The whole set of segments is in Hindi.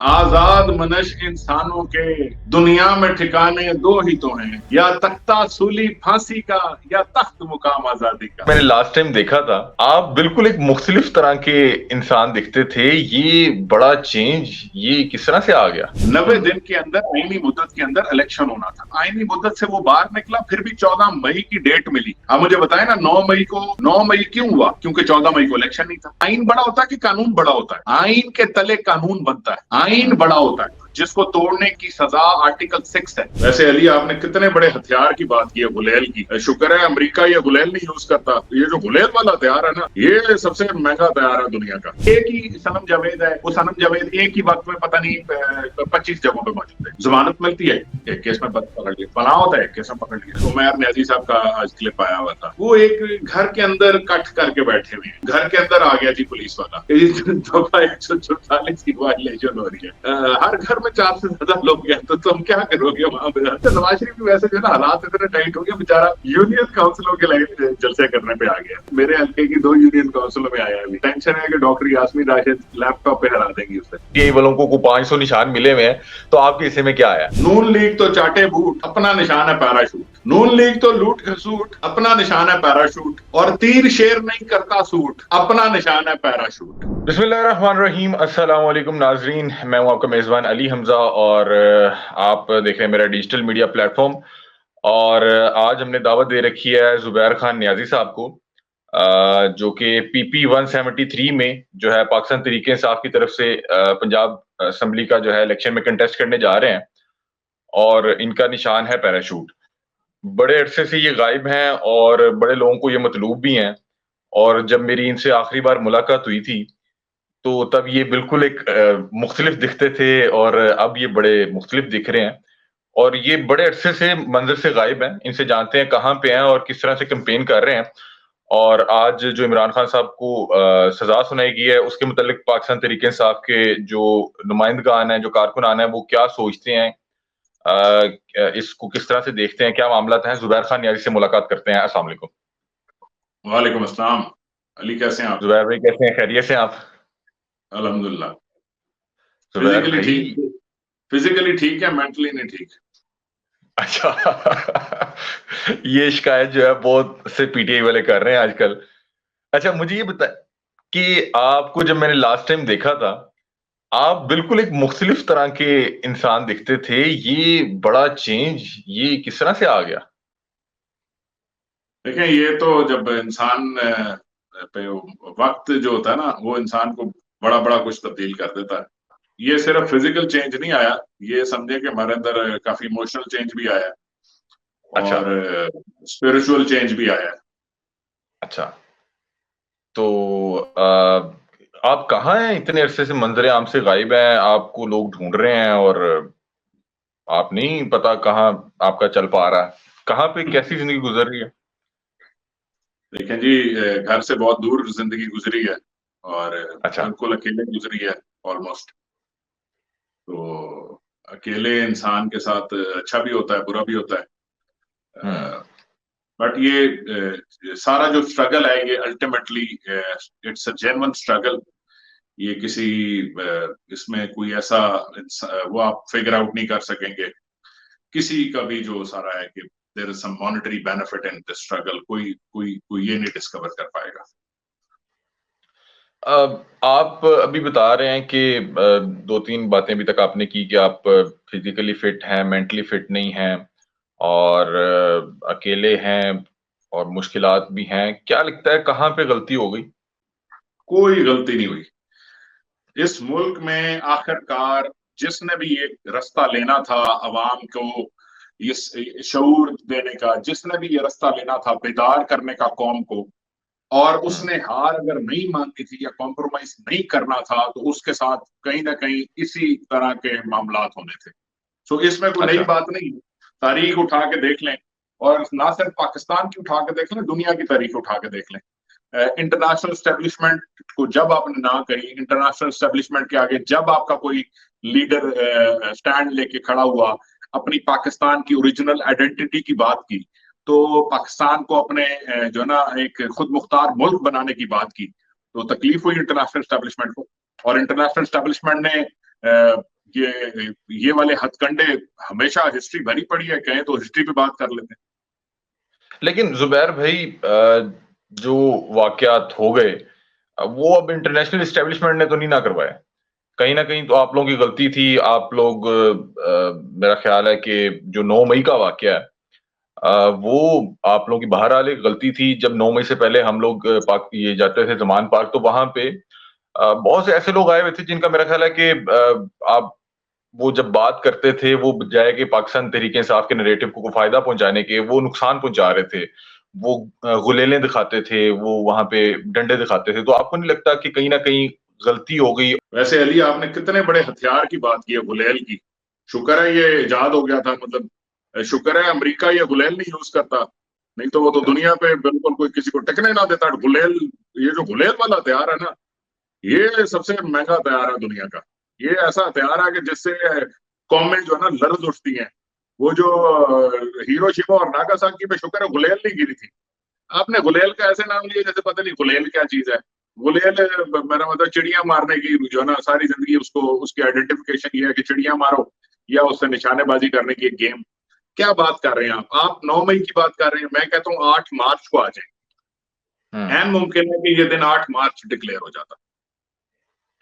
आजाद मनश इंसानों के दुनिया में ठिकाने दो ही तो हैं, या तख्ता सूली फांसी का या तख्त मुकाम आजादी का। मैंने लास्ट टाइम देखा था, आप बिल्कुल एक मुख्तलिफ तरह के इंसान दिखते थे। ये बड़ा चेंज ये किस तरह से आ गया? 90 दिन के अंदर आईनी मुद्दत के अंदर इलेक्शन होना था। आईनी मुद्दत से वो बाहर निकला, फिर भी 14 मई की डेट मिली। आप मुझे बताएं ना, 9 मई को 9 मई क्यों हुआ? क्योंकि 14 मई को इलेक्शन नहीं था। आइन बड़ा होता है कि कानून बड़ा होता है? आइन के तले कानून बनता है, आइन बड़ा होता है, जिसको तोड़ने की सजा आर्टिकल 6 है। वैसे अली, आपने कितने बड़े हथियार की बात की है, गुलेल की। शुक्र है अमेरिका ये गुलेल नहीं यूज करता। ये जो गुलेल वाला हथियार है ना, ये सबसे महंगा हथियार है दुनिया का। एक ही सनम जावेद है, वो सनम जावेद एक ही वक्त में पता नहीं 25 जगहों पे मौजूद है। जमानत मिलती है, एक केस में पकड़ लिया, पनाह होता है, एक केस में पकड़ लिया। उमैर न्याजी साहब का आज क्लिप आया हुआ था, वो एक घर के अंदर कट करके बैठे हुए हैं, घर के अंदर आ गया जी पुलिस वाला। 144 की वायलेशन हो रही है, हर घर में 4 से ज्यादा लोग हैं, तो तुम क्या करोगे वहां पे? नवाज शरीफ भी वैसे जो ना हालात इतने टाइट हो गए, बेचारा यूनियन काउंसिलों के लिए जलसे करने पे आ गया। मेरे हल्के की 2 यूनियन काउंसिलों में आया है। टेंशन है कि डॉक्टर यास्मीन राशिद लैपटॉप पे हरा देंगी उसे। ये वालों को 500 निशान मिले हुए हैं, तो आपके हिस्से में क्या आया? नून लीग तो चाटे बूट, अपना निशान है पैराशूट। नून लीग तो लूट खसूट, अपना निशान है पैराशूट। और तीर शेर नहीं करता सूट, अपना निशान है पैराशूट। बिस्मिल्लाहिर्रहमानिर्रहीम, अस्सलाम वालेकुम नाजरीन, मैं हूं आपका मेजबान अली हमजा और आप देख रहे हैं मेरा डिजिटल मीडिया प्लेटफॉर्म। और आज हमने दावत दे रखी है जुबैर खान नियाजी साहब को, जो कि पीपी 173 में जो है पाकिस्तान तहरीक इंसाफ की तरफ से पंजाब असेंबली का जो है इलेक्शन में कंटेस्ट करने जा रहे हैं और इनका निशान है पैराशूट। बड़े अरसे से ये गायब हैं और बड़े लोगों को ये मतलूब भी हैं। और जब मेरी इनसे आखिरी बार मुलाकात हुई थी तो तब ये बिल्कुल एक मुख्तलिफ दिखते थे और अब ये बड़े मुख्तलिफ दिख रहे हैं और ये बड़े अरसे से मंजर से गायब हैं। इनसे जानते हैं कहाँ पे हैं और किस तरह से कैंपेन कर रहे हैं। और आज जो इमरान खान साहब को सजा सुनाई गई है उसके मुतालिक पाकिस्तान तहरीक इंसाफ के जो नुमाइंदगान हैं, जो कारकुनान हैं, वो क्या सोचते हैं, इसको किस तरह से देखते हैं, क्या मामला हैं। जुबैर खान नियाजी से मुलाकात करते हैं। अस्सलाम वालेकुम। वालेकुम अस्सलाम। अली, कैसे हैं आप? जुबैर भाई कैसे हैं? खैरियत से हैं आप? अल्हम्दुलिल्लाह। जुबैर फिजिकली भाई। ठीक, फिजिकली ठीक है, मेंटली नहीं ठीक। अच्छा। ये शिकायत जो है बहुत से पीटीआई वाले कर रहे हैं आजकल। अच्छा, मुझे ये बता कि आपको जब मैंने लास्ट टाइम देखा था, आप बिल्कुल एक मुख्तलिफ तरह के इंसान दिखते थे। ये बड़ा चेंज ये किस तरह से आ गया? देखें, ये तो जब इंसान पे वक्त जो होता है ना, वो इंसान को बड़ा बड़ा कुछ तब्दील कर देता है। ये सिर्फ फिजिकल चेंज नहीं आया, ये समझे कि हमारे अंदर काफी इमोशनल चेंज भी आया है अच्छा। और स्पिरिचुअल चेंज भी आया है। अच्छा, तो आप कहाँ हैं? इतने अरसे से मंजर आम से गायब हैं, आपको लोग ढूंढ रहे हैं और आप नहीं पता कहाँ आपका चल पा रहा है। कहाँ पे कैसी जिंदगी गुजर रही है? देखें जी, घर से बहुत दूर जिंदगी गुजरी है और अच्छा। बिल्कुल अकेले गुजरी है, ऑलमोस्ट। तो अकेले इंसान के साथ अच्छा भी होता है, बुरा भी होता हम्म। है। बट ये सारा जो स्ट्रगल है, ये ultimately it's a genuine struggle. ये किसी इसमें कोई ऐसा वो आप फिगर आउट नहीं कर सकेंगे किसी का भी जो सारा है कि there is some monetary benefit in this struggle. कोई कोई कोई ये नहीं डिस्कवर कर पाएगा। आप अभी बता रहे हैं कि 2-3 बातें अभी तक आपने की कि आप फिजिकली फिट हैं, मेंटली फिट नहीं हैं और अकेले हैं और मुश्किलात भी हैं। क्या लगता है कहाँ पे गलती हो गई? कोई गलती नहीं हुई इस मुल्क में। आखिरकार जिसने भी ये रास्ता लेना था अवाम को, ये शऊर देने का, जिसने भी ये रास्ता लेना था बेदार करने का कौम को, और हम्म। उसने हार अगर नहीं माननी थी या कॉम्प्रोमाइज नहीं करना था, तो उसके साथ कहीं ना कहीं इसी तरह के मामलात होने थे। सो इसमें कोई नई अच्छा। बात नहीं। तारीख उठा के देख लें, और ना सिर्फ पाकिस्तान की उठा के देख लें, दुनिया की तारीख उठा के देख लें। इंटरनेशनल स्टैब्लिशमेंट को जब आपने ना कही, इंटरनेशनल स्टैब्लिशमेंट के आगे जब आपका कोई लीडर स्टैंड लेके खड़ा हुआ, अपनी पाकिस्तान की ओरिजिनल आइडेंटिटी की बात की, तो पाकिस्तान को अपने जो ना एक खुद मुख्तार मुल्क बनाने की बात की, तो तकलीफ हुई इंटरनेशनल स्टैब्लिशमेंट को। और इंटरनेशनल स्टैब्लिशमेंट ने ये वाले हथकंडे हमेशा हिस्ट्री भरी पड़ी है, कहें तो हिस्ट्री पे बात कर लेते हैं। लेकिन जुबैर भाई, जो वाकयात हो गए, वो अब इंटरनेशनल एस्टेब्लिशमेंट ने तो नहीं ना करवाए। कहीं ना कहीं तो आप लोगों की गलती थी। आप लोग, मेरा ख्याल है कि जो 9 मई का वाकया है, वो आप लोगों की बहरहाल एक गलती थी। जब 9 मई से पहले हम लोग पाक ये जाते थे जमान पार्क, तो वहां पे बहुत से ऐसे लोग आए हुए थे जिनका मेरा ख्याल है कि आप वो जब बात करते थे, वो बजाय कि पाकिस्तान तहरीक-ए-इंसाफ के नैरेटिव को फायदा पहुंचाने के, वो नुकसान पहुंचा रहे थे। वो गुलेलें दिखाते थे, वो वहां पे डंडे दिखाते थे। तो आपको नहीं लगता कि कहीं ना कहीं गलती हो गई? वैसे अली, आपने कितने बड़े हथियार की बात की है, गुलेल की। शुक्र है ये इजाद हो गया था, मतलब शुक्र है अमेरिका ये गुलेल नहीं यूज करता, नहीं तो वो तो दुनिया पे बिल्कुल कोई किसी को टिकने ना देता। गुलेल, ये जो गुलेल वाला हथियार है ना, ये सबसे महंगा हथियार है दुनिया का। ये ऐसा हथियार है कि जिससे कौमें जो है ना लर्ज उठती हैं। वो जो हिरोशिमा और नागासाकी पे शुक्र है गुलेल नहीं गिरी थी। आपने गुलेल का ऐसे नाम लिया जैसे पता नहीं गुलेल क्या चीज है। गुलेल मेरा मतलब चिड़िया मारने की जो है ना, सारी जिंदगी उसको, उसकी आइडेंटिफिकेशन ये है कि चिड़िया मारो या उससे निशानेबाजी करने की एक गेम। क्या बात कर रहे हैं आप 9 मई की बात कर रहे हैं। मैं कहता हूँ 8 मार्च को आ जाए। एन मुमकिन है कि ये दिन 8 मार्च डिक्लेयर हो जाता।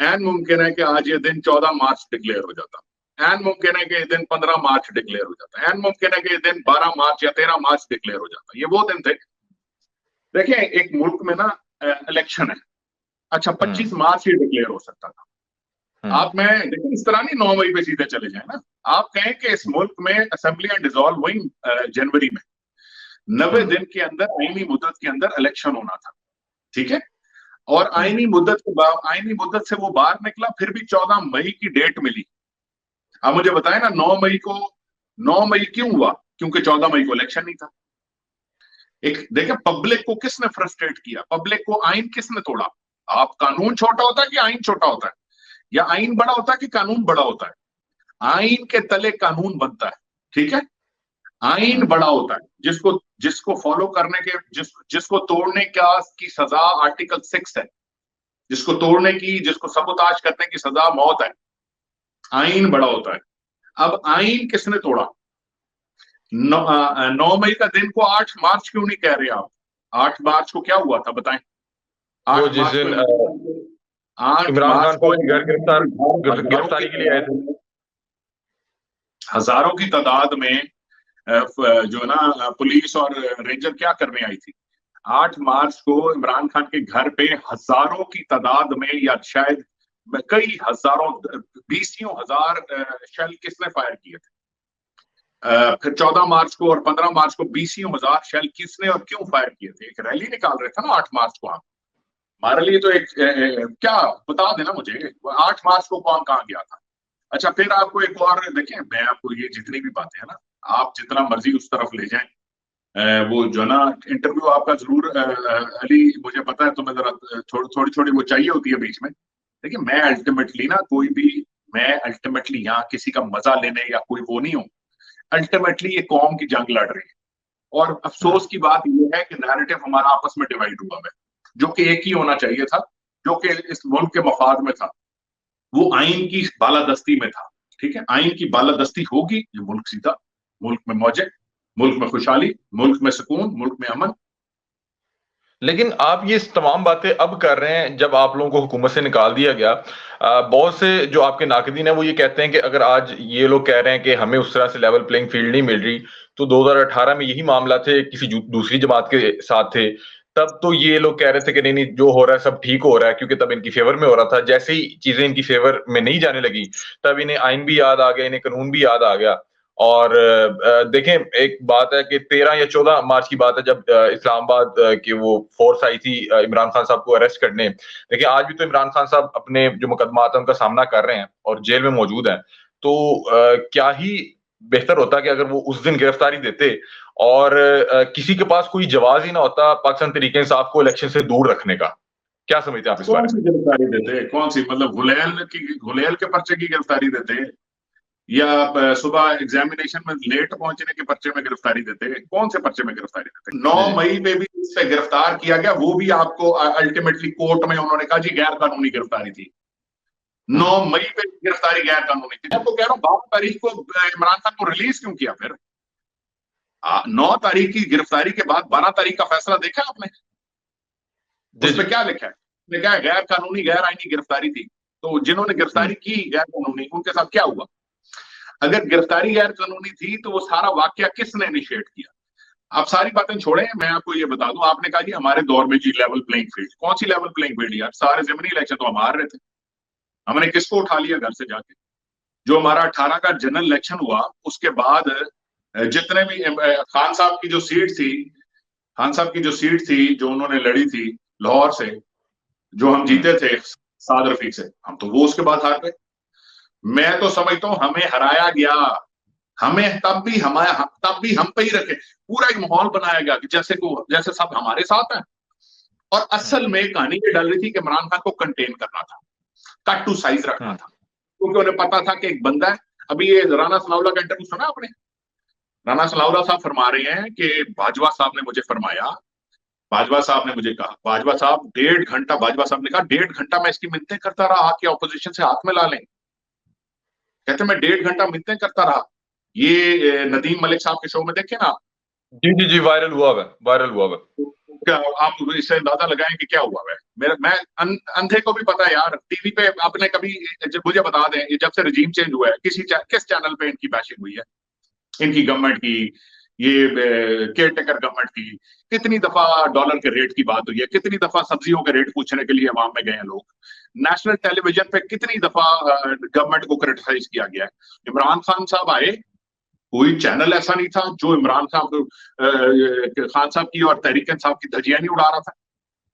एन मुमकिन है कि आज ये दिन 14 मार्च डिक्लेयर हो जाता। एन मुमकिन है कि ये दिन 15 मार्च डिक्लेयर हो जाता। एन मुमकिन है कि ये दिन 12 मार्च या 13 मार्च डिक्लेयर हो जाता। ये वो दिन थे। देखिए, एक मुल्क में ना इलेक्शन है। अच्छा, 25 मार्च ही डिक्लेयर हो सकता था। आप, मैं देखिए इस तरह नहीं 9 मई पे सीधे चले जाए ना। आप कहें कि इस मुल्क में असेंबलियां डिसॉल्व हुई जनवरी में, 90 दिन के अंदर आईनी मुद्दत के अंदर इलेक्शन होना था, ठीक है। और आईनी मुद्दत के बाद, आईनी मुद्दत से वो बाहर निकला, फिर भी 14 मई की डेट मिली। अब मुझे बताएं ना, 9 मई को, 9 मई क्यों हुआ? क्योंकि 14 मई को इलेक्शन नहीं था। एक देखें, पब्लिक को किसने फ्रस्ट्रेट किया? पब्लिक को आइन किसने तोड़ा? आप, कानून छोटा होता है कि आइन छोटा होता है, या आइन बड़ा होता है कि कानून बड़ा होता है? आइन के तले कानून बनता है, ठीक है। आइन बड़ा होता है, जिसको जिसको फॉलो करने के, जिसको तोड़ने का की सजा आर्टिकल 6 है। जिसको तोड़ने की, जिसको सबूताज करने की सजा मौत है। आइन बड़ा होता है। अब आइन किसने तोड़ा? 9 मई का दिन को 8 मार्च क्यों नहीं कह रहे आप? 8 मार्च को क्या हुआ था बताएं? वो 8 जिस मार्च दिन को, 8 इमरान मार्च खान को साहब गिरफ्तारी के लिए आए थे। हजारों की तादाद में जो है ना पुलिस और रेंजर क्या करने आई थी। 8 मार्च को इमरान खान के घर पे हजारों की तादाद में, या शायद कई हजारों, 20 हजार शेल किसने फायर किए थे? फिर 14 मार्च को और 15 मार्च को 20,000 शेल किसने और क्यों फायर किए थे? एक रैली निकाल रहे थे ना 8 मार्च को। आप, हमारे लिए तो एक क्या बता देना मुझे, 8 मार्च को कौन कहाँ गया था? अच्छा, फिर आपको एक और देखें, मैं आपको ये जितनी भी बातें हैं ना, आप जितना मर्जी उस तरफ ले जाएं। वो जो ना इंटरव्यू आपका जरूर अली, मुझे पता है तुम्हें जरा थोड़ी थोड़ी वो चाहिए होती है बीच में। देखिए, मैं अल्टीमेटली ना कोई भी, मैं अल्टीमेटली यहाँ किसी का मजा लेने या कोई वो नहीं हूँ। अल्टीमेटली ये कौम की जंग लड़ रही है। और अफसोस की बात यह है कि नैरेटिव हमारा आपस में डिवाइड हुआ है, जो कि एक ही होना चाहिए था, जो कि इस मुल्क के मफाद में था। वो आइन की बालादस्ती में था, ठीक है। आइन की बालादस्ती होगी, ये मुल्क सीधा, मुल्क में मौजे, मुल्क में खुशहाली, मुल्क में सुकून, मुल्क में अमन। लेकिन आप ये तमाम बातें अब कर रहे हैं जब आप लोगों को हुकूमत से निकाल दिया गया। बहुत से जो आपके नाकदीन है वो ये कहते हैं कि अगर आज ये लोग कह रहे हैं कि हमें उस तरह से लेवल प्लेइंग फील्ड नहीं मिल रही, तो 2018 में यही मामला थे, किसी दूसरी जमात के साथ थे, तब तो ये लोग कह रहे थे कि नहीं नहीं, जो हो रहा है सब ठीक हो रहा है, क्योंकि तब इनकी फेवर में हो रहा था। जैसे ही चीजें इनकी फेवर में नहीं जाने लगी, तब इन्हें आइन भी याद आ गया, इन्हें कानून भी याद आ गया। और देखें, एक बात है कि 13 या 14 मार्च की बात है, जब इस्लामाबाद की वो फोर्स आई थी इमरान खान साहब को अरेस्ट करने। देखिए, आज भी तो इमरान खान साहब अपने जो मुकदमात है उनका सामना कर रहे हैं और जेल में मौजूद हैं। तो क्या ही बेहतर होता कि अगर वो उस दिन गिरफ्तारी देते और किसी के पास कोई जवाब ही ना होता पाकिस्तान तरीके इंसाफ को इलेक्शन से दूर रखने का। क्या समझते हैं आप इस बारे कौन में? सी गिरफ्तारी देते? कौन सी, मतलब गुलेल के पर्चे की गिरफ्तारी देते, या सुबह एग्जामिनेशन में लेट पहुंचने के पर्चे में गिरफ्तारी देते? कौन से पर्चे में गिरफ्तारी देते? 9 मई पे भी इससे गिरफ्तार किया गया, वो भी आपको अल्टीमेटली कोर्ट में उन्होंने कहा जी गैर कानूनी गिरफ्तारी थी। 9 मई पे गिरफ्तारी गैर कानूनी थी। मैं तो कह रहा हूँ 12 तारीख को इमरान खान को रिलीज क्यों किया फिर? 9 तारीख की गिरफ्तारी के बाद 12 तारीख का फैसला देखा आपने? उसमें क्या लिखा है? उसमें क्या है? गैर कानूनी गैर आईनी गिरफ्तारी थी। तो जिन्होंने गिरफ्तारी की गैर कानूनी, उनके साथ क्या हुआ? अगर गिरफ्तारी गैर कानूनी थी तो वो सारा वाकया किसने इनिशिएट किया? आप सारी बातें छोड़ें, मैं आपको ये बता दूं, आपने कहा जी हमारे दौर में जी लेवल प्लेइंग फील्ड। कौन सी लेवल प्लेइंग फील्ड यार? सारे जिमनी इलेक्शन तो हम हार रहे थे। हमने किसको उठा लिया घर से जाके? जो हमारा 18 का जनरल इलेक्शन हुआ उसके बाद जितने भी खान साहब की जो सीट थी, खान साहब की जो सीट थी जो उन्होंने लड़ी थी लाहौर से, जो हम जीते थे साद रफीक से, हम तो वो उसके बाद हार गए। मैं तो समझता हूं हमें हराया गया। हमें तब भी हम पे ही रखे, पूरा एक माहौल बनाया गया कि जैसे सब हमारे साथ हैं। और असल में कहानी ये डल रही थी कि इमरान खान को कंटेन करना था, कट टू साइज रखना था, क्योंकि उन्हें पता था कि एक बंदा है। अभी ये राना सनाउल्लाह का इंटरव्यू सुना आपने? राना सनाउल्लाह साहब फरमा रहे हैं कि बाजवा साहब ने मुझे फरमाया, बाजवा साहब ने मुझे कहा, बाजवा साहब 1.5 घंटा, बाजवा साहब ने कहा 1.5 घंटा मैं इसकी मिन्नतें करता रहा कि ऑपोजिशन से हाथ में ला लें। कहते मैं 1.5 घंटा मिन्नतें करता रहा। ये नदीम मलिक साहब के शो में देखे ना? जी जी जी, वायरल हुआ है, वायरल हुआ है। क्या आप इससे अंदाजा लगाएं कि क्या हुआ है? मैं अंधे को भी पता है यार। टीवी पे आपने कभी, जब मुझे बता दें, जब से रजीम चेंज हुआ है किस चैनल पे इनकी बैशिंग हुई है, इनकी गवर्नमेंट की, ये केयर टेकर गवर्नमेंट की? कितनी दफा डॉलर के रेट की बात हुई है, कितनी दफा सब्जियों के रेट पूछने के लिए अवाम में गए हैं लोग, नेशनल टेलीविजन पे कितनी दफा गवर्नमेंट को क्रिटिसाइज किया गया है। इमरान खान साहब आए, कोई चैनल ऐसा नहीं था जो इमरान खान साहब की और तहरीक इंसाफ की धज्जियां नहीं उड़ा रहा था।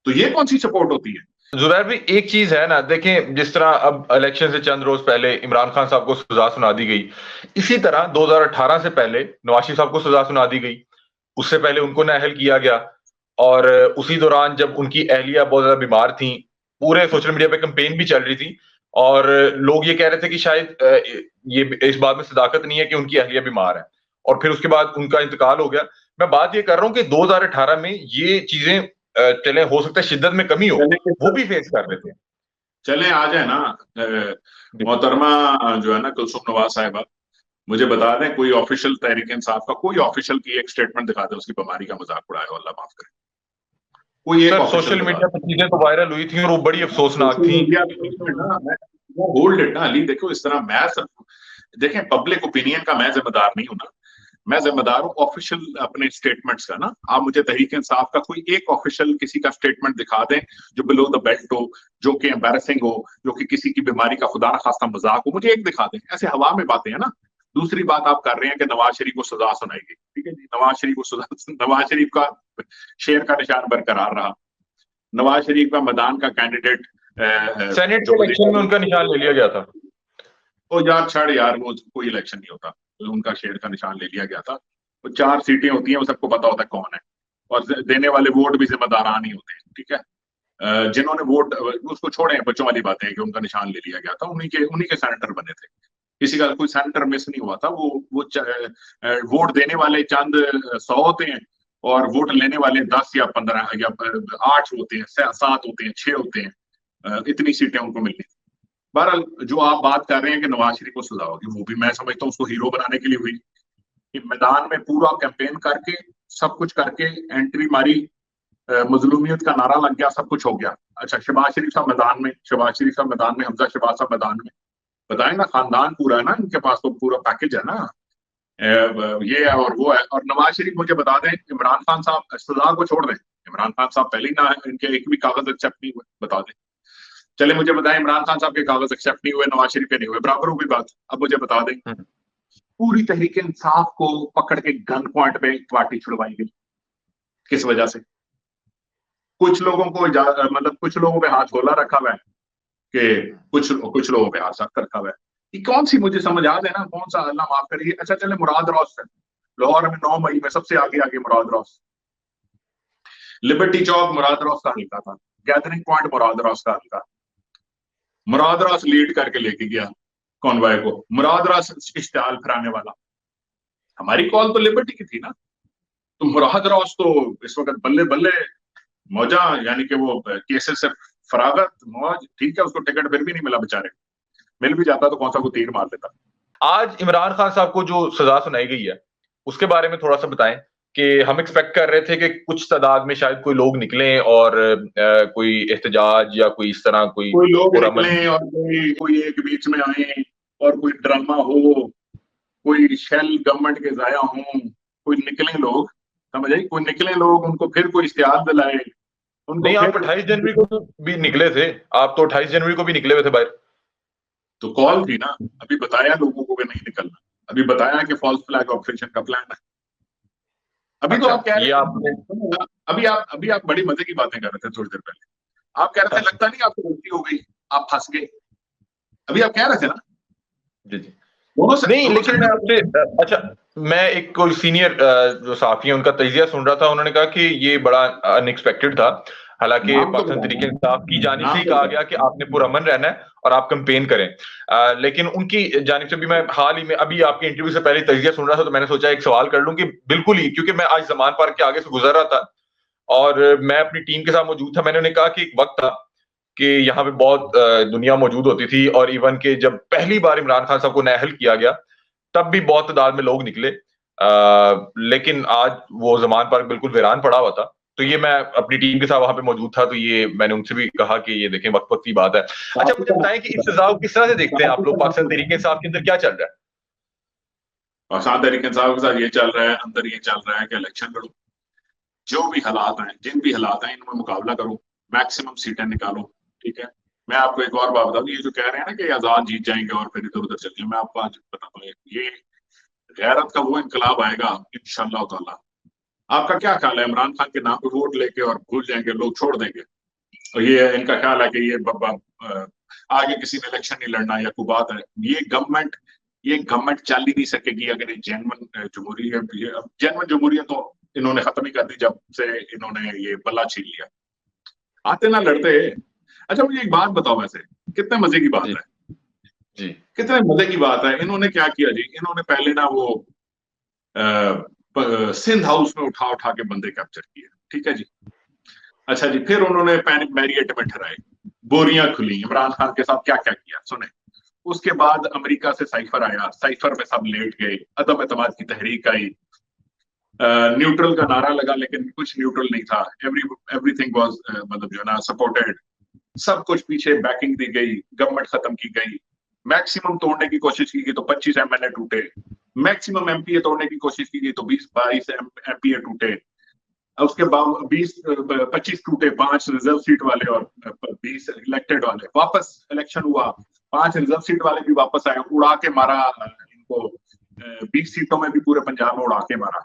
तो ये कौन सी सपोर्ट होती है? जुबैर भाई, एक चीज है ना, देखें, जिस तरह अब इलेक्शन से चंद रोज पहले इमरान खान साहब को सजा सुना दी गई, इसी तरह 2018 से पहले नवाज शरीफ साहब को सजा सुना दी गई। उससे पहले उनको नाअहल किया गया, और उसी दौरान जब उनकी अहलिया बहुत ज्यादा बीमार थी, पूरे सोशल मीडिया पे कंपेन भी चल रही थी, और लोग ये कह रहे थे कि शायद ये इस बात में सदाकत नहीं है कि उनकी अहलिया बीमार है, और फिर उसके बाद उनका इंतकाल हो गया। मैं बात ये कर रहा हूँ कि 2018 में ये चीजें चले, हो सकता है शिद्दत में कमी हो, वो भी फेस कर रहे थे। चले आ जाए ना मोहतरमा जो है ना कुलसुम नवाज साहिबा, मुझे बता दें कोई ऑफिशियल तहरीक इंसाफ का कोई ऑफिशियल की एक स्टेटमेंट दिखा दे उसकी बीमारी का मजाक उड़ाए, अल्लाह माफ करे। कोई एक सोशल मीडिया पर चीजें तो वायरल हुई थी और वो बड़ी अफसोसनाक थी। होल्ड इट ना अली, देखो इस तरह मैं देखें, पब्लिक ओपिनियन का मैं जिम्मेदार नहीं हूं ना, मैं जिम्मेदार हूं ऑफिशियल अपने स्टेटमेंट्स का ना। आप मुझे तहरीक इंसाफ का कोई एक ऑफिशियल किसी का स्टेटमेंट दिखा दें जो बिलो द बेल्ट हो, जो कि एम्बैरसिंग हो, जो कि किसी की बीमारी का खुदा न खास्ता मजाक हो, मुझे एक दिखा दें। ऐसे हवा में बातें हैं ना। दूसरी बात आप कर रहे हैं कि नवाज शरीफ को सजा सुनाई गई, ठीक है जी, नवाज शरीफ को सजा, नवाज शरीफ का शेर का निशान बरकरार रहा। नवाज शरीफ का मैदान का कैंडिडेट सेनेट के इलेक्शन में उनका निशान ले लिया गया था। ओ यार छड़ यार, वो कोई इलेक्शन नहीं होता, उनका शेर का निशान ले लिया गया था। वो 4 सीटें होती हैं, वो सबको पता होता है कौन है, और देने वाले वोट भी जिम्मेदारान ही होते हैं, ठीक है। जिन्होंने वोट, उसको छोड़े, बच्चों वाली बातें हैं कि उनका निशान ले लिया गया था, उन्हीं के सेनेटर बने थे। किसी का कोई सेनेटर मिस नहीं हुआ था। वो वोट देने वाले चंद 100 होते हैं, और वोट लेने वाले 10 या 15 या 8 होते हैं, 7 होते हैं, 6 होते हैं। इतनी सीटें उनको मिलनी। बहरहाल जो आप बात कर रहे हैं कि नवाज शरीफ को सजा होगी, वो भी मैं समझता हूँ उसको हीरो बनाने के लिए हुई कि मैदान में पूरा कैंपेन करके, सब कुछ करके, एंट्री मारी, मजलूमियत का नारा लग गया, सब कुछ हो गया। अच्छा, शहबाज शरीफ साहब मैदान में, हमजा शहबाज साहब मैदान में, बताए ना, खानदान पूरा है ना इनके पास, तो पूरा पैकेज है ना। ये है और वो है। और नवाज शरीफ, मुझे बता दें, इमरान खान साहब सजा को छोड़ दें, इमरान खान साहब पहले ही ना, इनके एक भी कागज एक्सेप्ट नहीं हुए, बता दें। चले मुझे बताएं, इमरान खान साहब के कागज एक्सेप्ट नहीं हुए, नवाज शरीफ के नहीं हुए, बराबर हो गई बात। अब मुझे बता दें, पूरी तहरीक इंसाफ को पकड़ के गन पॉइंट पे पार्टी छुड़वाई गई, किस वजह से? कुछ लोगों को मतलब कुछ लोगों पे हाथ गोला रखा हुआ है कि कुछ लोगों पे हाथ सख्त रखा हुआ है। ये कौन सी, मुझे समझ आ देना कौन सा, अल्लाह माफ करिए। अच्छा चले, मुराद रॉस है लाहौर में 9 मई में, सबसे आगे आगे मुराद रॉस, लिबर्टी चौक मुराद रॉस का हल्का था, गैदरिंग पॉइंट मुराद रॉस का हल्का। मुराद रॉस लीड करके लेके गया कॉन्वॉय को, मुराद रॉस इश्तिहाल फराने वाला। हमारी कॉल तो लिबर्टी की थी ना, तो मुराद रॉस तो इस वक्त बल्ले बल्ले मौजा, यानी कि वो केसेस से फरागत, मौज, ठीक है, उसको टिकट फिर भी नहीं मिला बेचारे। मिल भी जाता तो कौन सा कोई तीर मार लेता। आज इमरान खान साहब को जो सजा सुनाई गई है उसके बारे में थोड़ा सा बताएं कि हम एक्सपेक्ट कर रहे थे कि कुछ तादाद में शायद कोई लोग निकलें और कोई एहतजाज या कोई इस तरह कोई कोई लोग पुरअमन। निकले और कोई एक बीच में आए और कोई ड्रामा हो, कोई शेल गवर्नमेंट के जाया हों, कोई निकले लोग, समझ आई, कोई निकले लोग, उनको फिर कोई इश्तिहार दिलाए, उनको नहीं, आप फिर 28 जनवरी को भी निकले थे, आप तो 28 जनवरी को भी निकले हुए थे बाहर। तो कॉल थी ना, अभी बताया लोगों को कि नहीं निकलना, अभी बताया कि फॉल्स फ्लैग ऑपरेशन का प्लान है। अभी तो अच्छा, आप कह ये रहे आपने थे, अभी आप बड़ी मजे की बातें कर रहे थे थोड़ी देर पहले, आप कह रहे थे लगता नहीं आपको गलती हो गई, आप फंस गए, अभी आप कह रहे थे ना। जी जी नहीं, दोनों लेकिन मैं आपसे अच्छा, मैं एक कोई सीनियर जो साफी है उनका तजिया सुन रहा था, उन्होंने कहा कि ये बड़ा अनएक्सपेक्टेड था। हालांकि नाम तो पाकिस्तान बताओ, तरीके इंसाफ की जानिब से नाम ही तो कहा बताओ। गया कि आपने पुरअमन रहना है और आप कैंपेन करें। लेकिन उनकी जानिब से भी मैं हाल ही में अभी आपके इंटरव्यू से पहले तजिया सुन रहा था, तो मैंने सोचा एक सवाल कर लूं कि बिल्कुल ही, क्योंकि मैं आज जमान पार्क के आगे से गुजर रहा था और मैं अपनी टीम के साथ मौजूद था। मैंने उन्हें कहा कि एक वक्त था कि यहाँ पे बहुत दुनिया मौजूद होती थी और इवन के जब पहली बार इमरान खान साहब को नाअहल किया गया तब भी बहुत तादाद में लोग निकले, लेकिन आज वो जमान पार्क बिल्कुल वीरान पड़ा हुआ था। तो ये मैं अपनी टीम के साथ वहां पे मौजूद था, तो ये मैंने उनसे भी कहा कि ये देखें वक्त वक्त की बात है। अच्छा, मुझे बताएं कि इस सजा को किस तरह से देखते हैं आप लोग, पाकिस्तान तरीके इंसाफ के अंदर क्या चल रहा है? आसान तरीके इंसाफ के साथ ये चल रहा है, अंदर ये चल रहा है कि इलेक्शन लड़ो, जो भी हालात हैं, जिन भी हालात हैं, इनमें मुकाबला करो, मैक्सिमम सीटें निकालो। ठीक है, मैं आपको एक और बात बता दूं, ये जो कह रहे हैं ना कि आजाद जीत जाएंगे और फिर इधर उधर चल जाएंगे, मैं आपको आज बताता हूँ, ये गैरत का वो इनकलाब आएगा इंशाअल्लाह ताला। आपका क्या ख्याल है, इमरान खान के नाम पे वोट लेके और भूल जाएंगे लोग, छोड़ देंगे, और ये इनका ख्याल है कि ये आगे किसी ने इलेक्शन नहीं लड़ना या कोई बात है, ये गवर्नमेंट चल ही नहीं सकेगी अगर ये जेन्युइन जमहूरियत, जेन्युइन जमहूरियत तो इन्होंने खत्म ही कर दी जब से इन्होंने ये बल्ला छीन लिया, आते ना लड़ते। अच्छा मुझे एक बात बताओ, वैसे कितने मजे की बात जी है, जी कितने मजे की बात है, इन्होंने क्या किया जी, इन्होंने पहले ना वो सिंध हाउस में उठा उठा के बंदे कैप्चर किए, ठीक है जी। अच्छा जी, फिर उन्होंने पैनिक बैरियर में ठहराए, बोरियां खुली, इमरान खान के साथ क्या क्या किया सुने। उसके बाद अमेरिका से साइफर आया, साइफर में सब लेट गए, अदम एतमाद की तहरीक आई, न्यूट्रल का नारा लगा लेकिन कुछ न्यूट्रल नहीं था, एवरीथिंग वाज मतलब जो है ना सपोर्टेड, सब कुछ पीछे बैकिंग दी गई, गवर्नमेंट खत्म की गई, मैक्सिमम तोड़ने की कोशिश की गई तो 25 एमएलए टूटे, मैक्सिमम एमपीए तोड़ने की कोशिश की गई तो 20-22 एमपीए टूटे, उसके बाद 20-25 टूटे, 5 रिजर्व सीट वाले और 20 इलेक्टेड वाले, वापस इलेक्शन हुआ, 5 रिजर्व सीट वाले भी वापस आए, उड़ा के मारा इनको, 20 सीटों में भी पूरे पंजाब में उड़ा के मारा।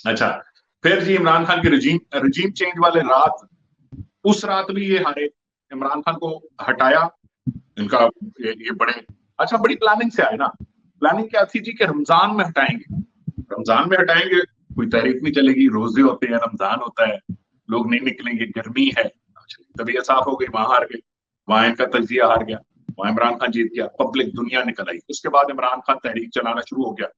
अच्छा, फिर जी इमरान खान की रजीम चेंज वाले रात, उस रात भी ये हारे, इमरान खान को हटाया, इनका ये बड़े अच्छा बड़ी प्लानिंग से आए ना। प्लानिंग क्या थी जी कि रमजान में हटाएंगे, रमजान में हटाएंगे, कोई तहरीक नहीं चलेगी, रोजे होते हैं, रमजान होता है, लोग नहीं निकलेंगे, गर्मी है, तबीयत साफ हो गई, वहां हार गए, वहां इनका तजिया हार गया, वहां इमरान खान जीत गया, पब्लिक दुनिया निकल आई। उसके बाद इमरान खान तहरीक चलाना शुरू हो गया,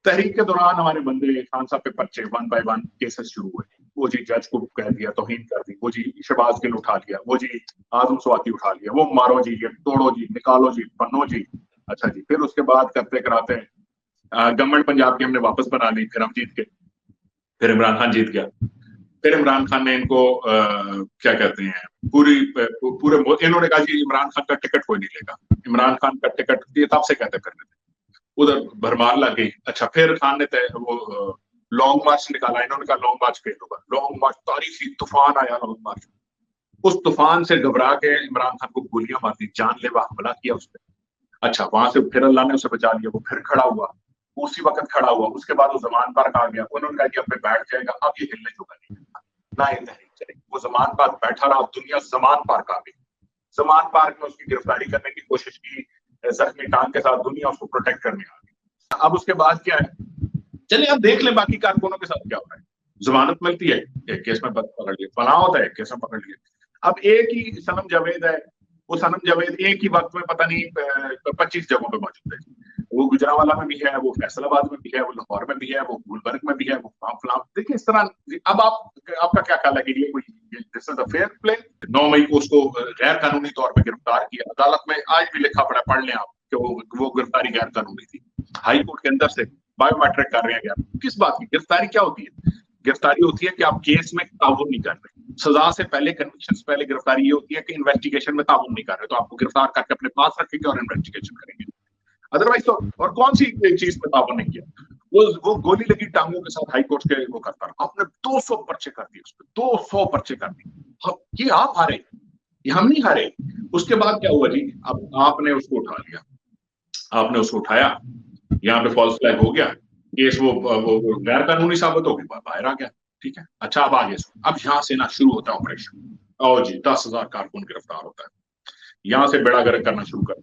तहरीक के दौरान हमारे बंदे खान साहब पे पर्चे 1 बाय 1 केसेस शुरू हुए, वो जी जज को कह दिया, तौहीन कर दी, वो जी शहबाज गिल उठा लिया, वो जी आजम स्वाति उठा लिया, वो मारो जी, ये तोड़ो जी, निकालो जी, पन्नो जी। अच्छा जी, फिर उसके बाद करते कराते गवर्नमेंट पंजाब की हमने वापस बना ली, फिर हम जीत गए, फिर इमरान खान जीत गया, फिर इमरान खान ने इनको क्या कहते हैं पूरे इन्होंने कहा जी इमरान खान का टिकट कोई नहीं लेगा, इमरान खान का टिकट ये तब से कहते फिर उधर भरमार लग गई। अच्छा, फिर खान ने वो लॉन्ग मार्च निकाला, इन्होंने कहा लॉन्ग मार्च फेल होगा, लॉन्ग मार्च तारीखी तूफान आया लॉन्ग मार्च, उस तूफान से घबरा के इमरान खान को गोलियां मार दी, जानलेवा हमला किया उस पर। अच्छा, वहां से फिर अल्लाह ने उसे बचा लिया, वो फिर खड़ा हुआ, उसी वक्त खड़ा हुआ, उसके बाद वो जमान पार्क आ गया, उन्होंने कहा कि अब मैं बैठ जाएगा, अब ये हिलने जुगा नहीं, ना ये तहरीक चलेगी, वो जमान पार्क बैठा रहा, दुनिया जमान पार्क आ गई, जमान पार्क में उसकी गिरफ्तारी करने की कोशिश की, जख्मी टांग के साथ दुनिया उसको प्रोटेक्ट करने आ गई। अब उसके बाद क्या है, चलिए अब देख लें बाकी कारकुनों के साथ क्या हो रहा है, जमानत मिलती है, एक केस में पकड़ लिया, फलां होता है, एक केस में पकड़ लिया। अब एक ही सनम जावेद है, वो सनम जावेद एक ही वक्त में पता नहीं 25 जगहों पे मौजूद है, वो गुजरांवाला में भी है, वो फैसलाबाद में भी है, वो लाहौर में भी है, वो गुलबर्ग में भी है, वो फलां। देखिए इस तरह, अब आपका क्या ख्याल है कि ये कोई this is a fair play. 9 मई को उसको गैर कानूनी तौर पर गिरफ्तार किया। अदालत में आज भी लिखा पढ़ लें आप कि वो गिरफ्तारी गैर कानूनी थी। हाई कोर्ट के अंदर से बायोमेट्रिक कर रहे हैं। किस बात की गिरफ्तारी क्या होती है? गिरफ्तारी होती है कि आप केस में ताउन नहीं कर रहे। सजा से पहले, कन्विक्शन से पहले गिरफ्तारी ये होती है कि इन्वेस्टिगेशन में ताउन नहीं कर रहे, तो आपको गिरफ्तार करके अपने पास रखेंगे और इन्वेस्टिगेशन करेंगे। अदरवाइज तो और कौन सी चीज पे ताउन नहीं किया? वो गोली लगी टांगों के साथ हाई कोर्ट के वो करता रहा। आपने 200 पर्चे कर दिए, उस पर 200 पर्चे कर दिए। ये आप हारे, ये हम नहीं हारे। उसके बाद क्या हुआ जी? अब आपने उसको उठा लिया, आपने उसको उठाया, यहाँ पे फॉल्स फ्लैग हो गया, केस वो गैर कानूनी साबित हो गया, बाहर आ गया। ठीक है, अच्छा अब आगे अब यहाँ से ना शुरू होता है ऑपरेशन। आओ जी, 10,000 कारकुन गिरफ्तार होता है। यहाँ से बेड़ा गर्क करना शुरू कर,